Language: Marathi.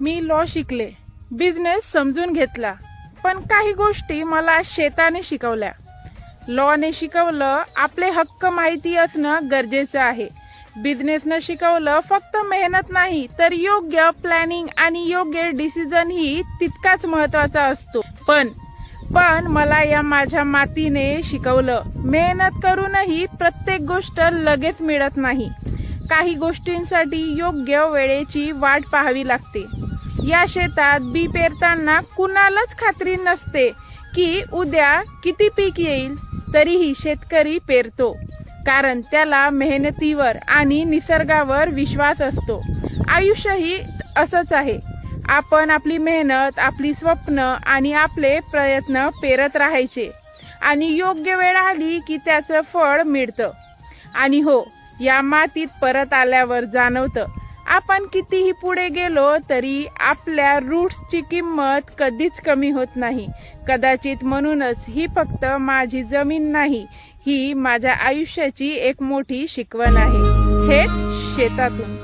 मी लॉ शिकले, बिझनेस समजून घेतला, पण काही गोष्टी मला शेताने शिकवल्या. लॉने शिकवलं आपले हक्क माहिती असणं गरजेचं आहे. बिझनेसनं शिकवलं फक्त मेहनत नाही तर योग्य प्लॅनिंग आणि योग्य डिसिजन ही तितकाच महत्वाचा असतो. पण मला या माझ्या मातीने शिकवलं, मेहनत करूनही प्रत्येक गोष्ट लगेच मिळत नाही. काही गोष्टींसाठी योग्य वेळेची वाट पाहावी लागते. या शेतात बी पेरताना कुणालाच खात्री नसते की उद्या किती पीक येईल. तरीही शेतकरी पेरतो, कारण त्याला मेहनतीवर आणि निसर्गावर विश्वास असतो. आयुष्यही असंच आहे. आपण आपली मेहनत, आपली स्वप्न आणि आपले प्रयत्न पेरत राहायचे आणि योग्य वेळ आली की त्याचं फळ मिळतं. आणि हो, या मातीत परत आल्यावर जाणवतं, आपण कितीही पुढे गेलो तरी आपल्या रूट्सची किंमत कधीच कमी होत नाही. कदाचित म्हणूनच ही फक्त माझी जमीन नाही, ही माझ्या आयुष्याची एक मोठी शिकवण आहे, थेट शेतातून.